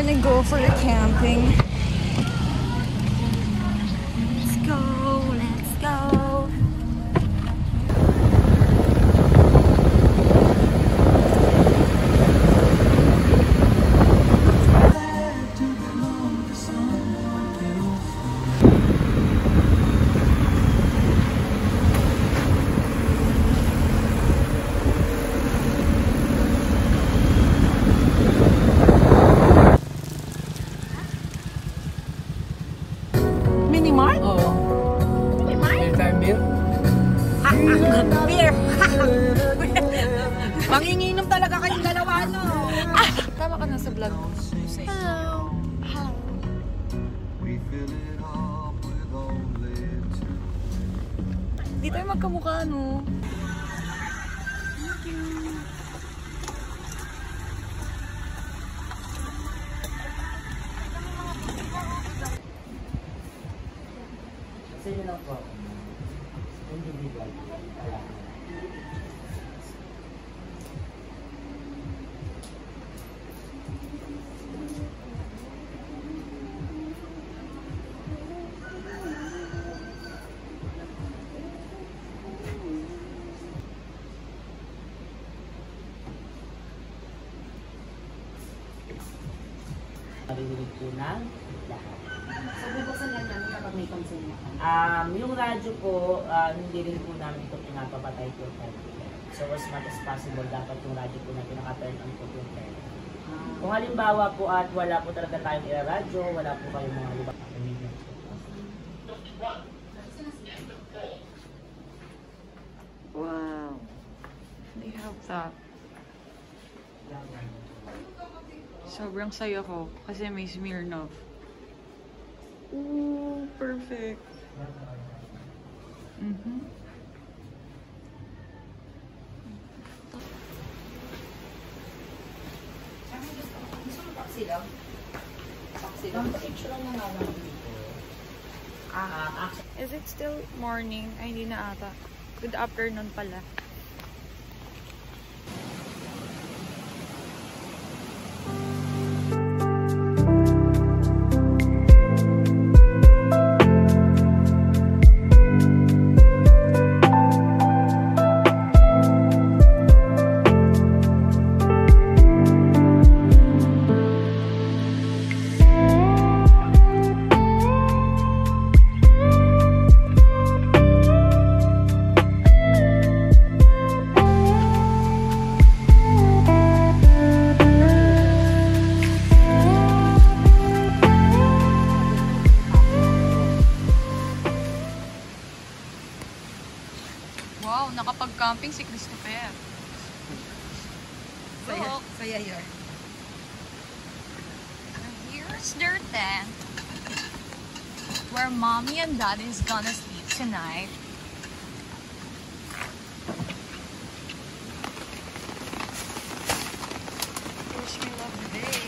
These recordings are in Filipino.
gonna go for a camping. Let's go, let's go. Beer! Manginginom talaga kayong dalawa, no? Tama ka na sa vlog ko. Hello! Hello! Di tayo magkamukha, no? Sige lang po. Individual. Maririnig po ng lahat. So, bubuksan lang namin kapag may concern na kami. Yung radyo po, hindi rin po namin ito pinapapatay po. So as much as possible, dapat yung radyo po na pinaka-turn on po yung turn. Kung halimbawa po at wala po talaga tayong i-radyo, wala po kayong mga libang commitment po. Wow. They have that. Sobrang saya ko kasi may Smirnoff. Ooh, perfect. Gusto mo taxi lang? Taxi lang? Picture lang nga lang dito. Is it still morning? Ay, hindi na ata. Good afternoon pala. Wow, nakapag-camping si Christopher. Saya yun. Here's their tent where mommy and daddy is gonna sleep tonight. Wish me love day.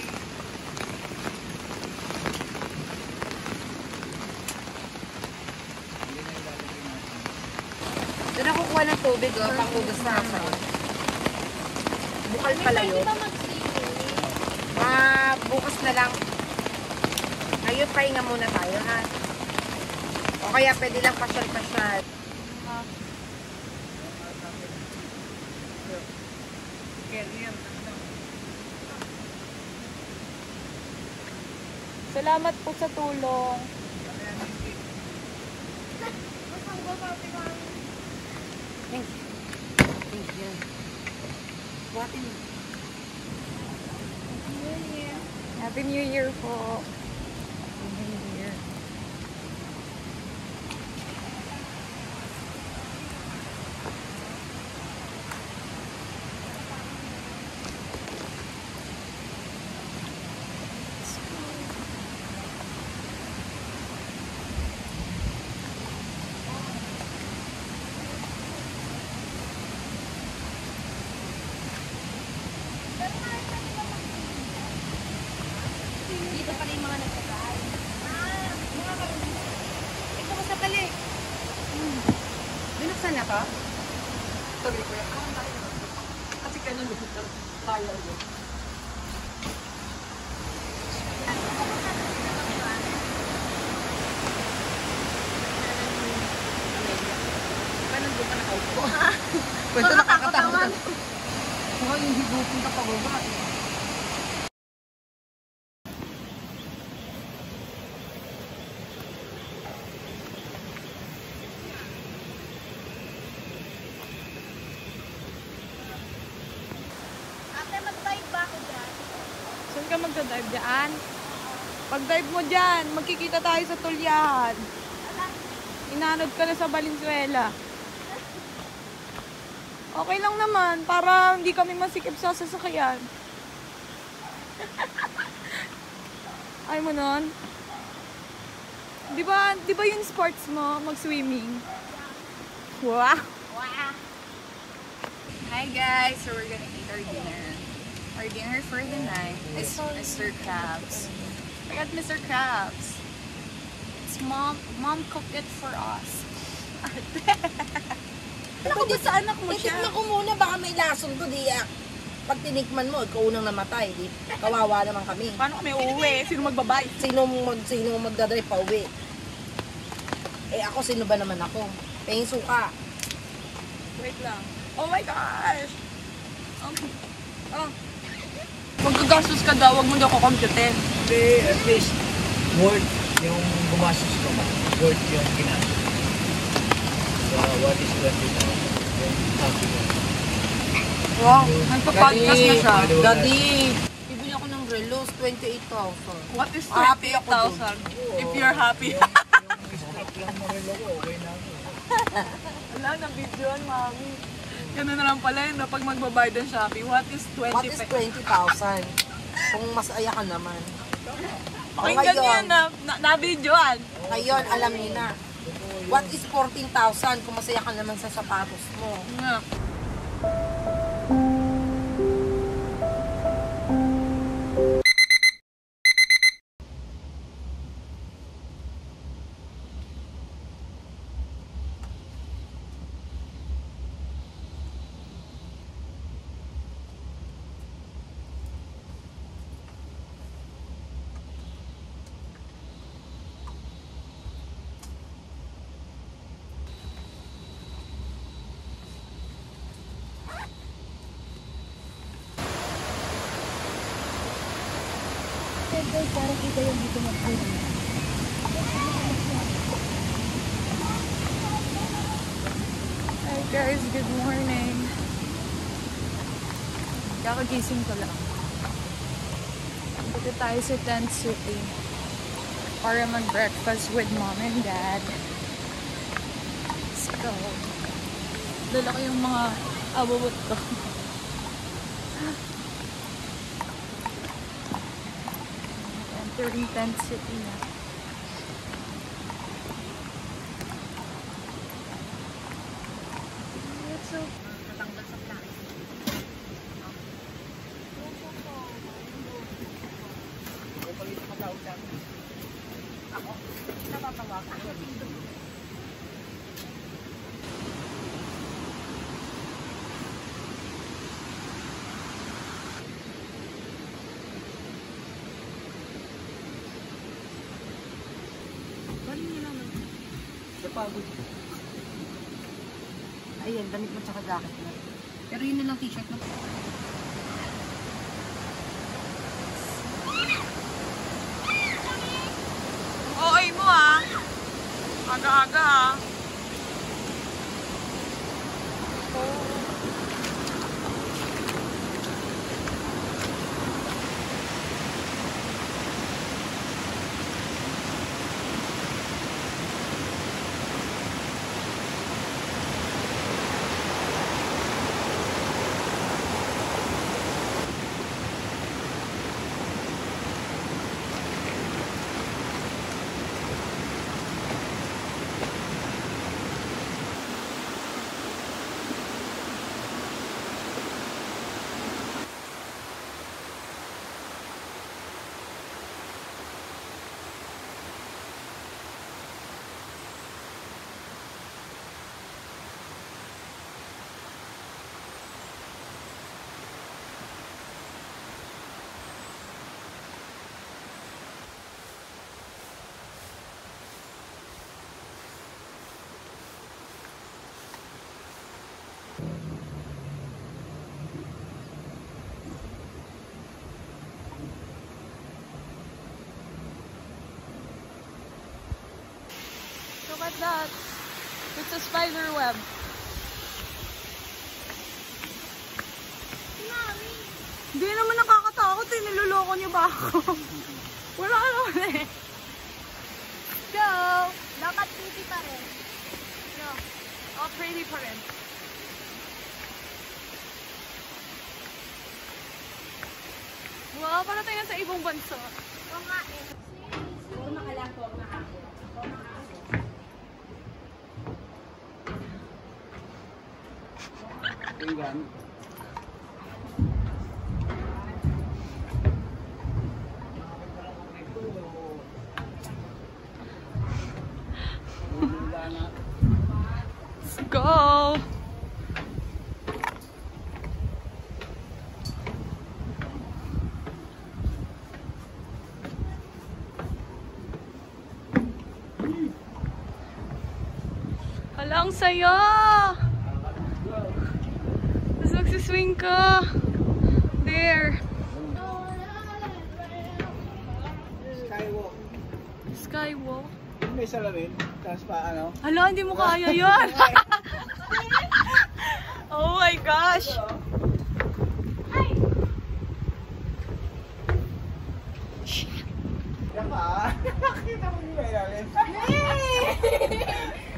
Doon ako kuha ng tubig, pang-ugas na ako. Bukal pala yun. Bukas na lang. Ngayon, pahinga muna tayo, ha? O kaya pwede lang pasyal-pasyal. Salamat po sa tulong. Thank you. What in? Happy New Year po. Happy New Year. Dito pala yung mga nagkakain. Ito ko sa pali. Binuksan na ka? Sabi ko yan. Kasi kaya nung kaya yun. Pwede nakakatakot. Mukhang yung higupin ka pababa. Ate, mag-dive ba ako dyan? Saan ka magda-dive dyan? Pag-dive mo dyan, magkikita tayo sa tulyahan. Inanod ka na sa Valenzuela. Okay lang naman, para hindi kami masikip sa sasakyan. Ay mo nun? Di ba yung sports mo, mag-swimming? Wow! Hi guys, so we're gonna eat our dinner. Our dinner for the night is Mr. Krabs. I got Mr. Krabs. It's mom cooked it for us. Anak ko ba sa anak mo siya? Titikman ko muna, baka may lason ko, diyak. Pag tinikman mo, ikaw unang namatay, di? Kawawa naman kami. Paano kami uuwi? Sino magbabay? Sino magdadrive pa uwi? Eh ako, sino ba naman ako? Pahing suka. Wait lang. Oh my gosh! Magkagastos ka daw, wag mo daw kukomputin. Hindi, at least, worth yung gumastos ko. Worth yung ginastos. So, what is 20,000? Yung happy mo. Wow, nagpa-podcast na siya. Daddy, bibili ako ng relos, 28,000. What is Happy ako dun. 28,000? If you're happy. Yung strap lang ng relo ko, okay na ako. Wala, na-videoan, mami. Ganun na lang pala yun, no? Pag magbabayad ng Shopee, what is 20? What is 20,000? Kung masaya ka naman. Pakinggan niya na-videoan. Ngayon, alam niyo na. What is 14,000 kung masaya ka naman sa sapatos mo? Nga. Hi guys, good morning. Kakagising ko lang. Punta tayo sa Tent City para mag-breakfast with mom and dad. Let's go. Dala ko yung mga abubot ko. Entering Tent City na. It's so Napagod ko. Ayan, damit mo tsaka jacket na. Pero yun na lang t-shirt mo. okay mo ah. Aga-aga ah. at that. It's a spider web. Hindi naman nakakatakot eh. Niloloko niyo ba ako? Wala naman eh. Go! Dapat pretty pa rin. No. Oh, pretty pa rin. Wow, para tayo sa ibang bansa. Oo nga eh. Forma ka lang, forma ako. Forma ako. Tingnan. Let's go! Hala, ang saya! Tapos magsiswing ka. There. Skywalk. Skywalk. May salamin. Tapos pa ano? Hala, hindi mo kaya yan. Oh my gosh. Yan pa. Nakita mo yung ilalim.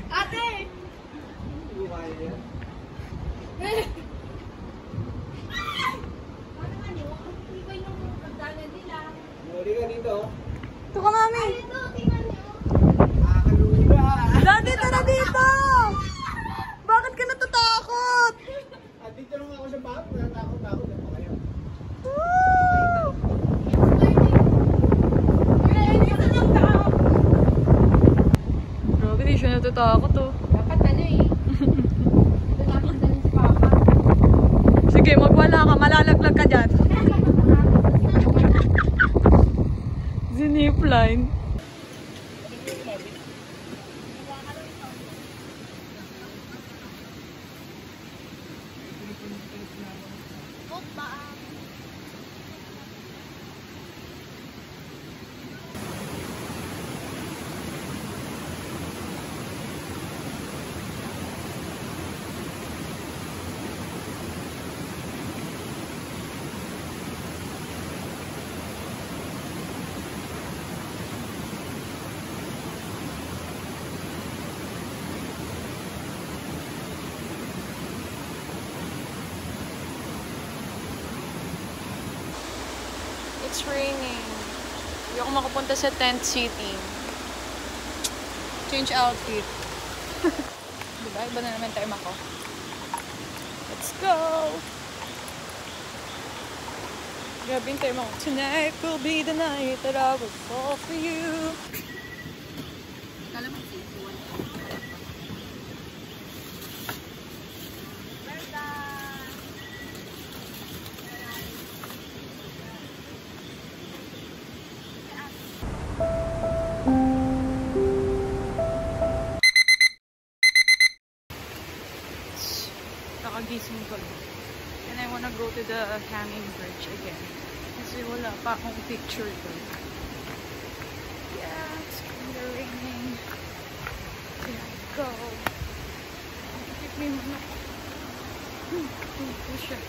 Ate! Hindi ko kaya yan. Nuri ka dito. Ito ka, mami. Nakakalula. Daddy, tara dito! Bakit ka natatakot? At dito lang ako sa bahay. Natakot-takot na pa kayo. Woo! Grabe, di siya natatakot oh. Dapat ano eh. Ito natin dali si Papa. Sige, magwala ka. Malalaglag ka dyan. Zinipline. It's raining. Hindi ako makapunta sa tent city. Change outfit. Diba? Iba na naman time ako. Let's go! Grabe yung time ako. Tonight will be the night that I will fall for you. Kala mo seafood. Nakagising ko lang. And I wanna go to the hanging bridge again. Kasi wala pa akong picture doon. Yeah, it's kind of raining. Here I go. Keep me muna. Ito siya.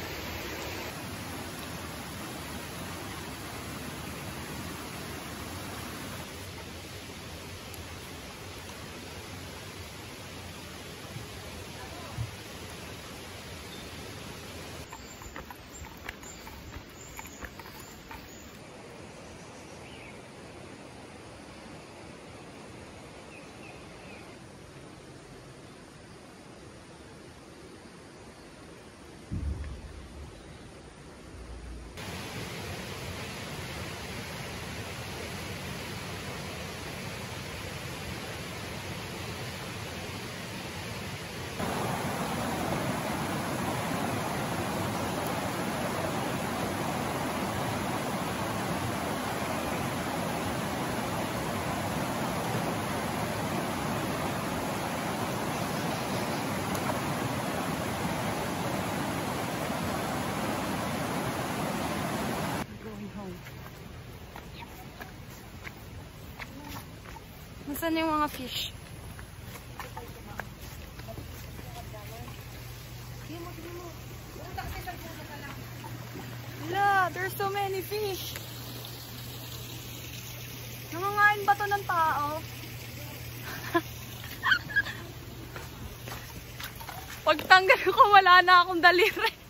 Nasaan yung mga fish? There's so many fish. Nangangain ba to ng tao? Pagtanggal ko, wala na akong daliri.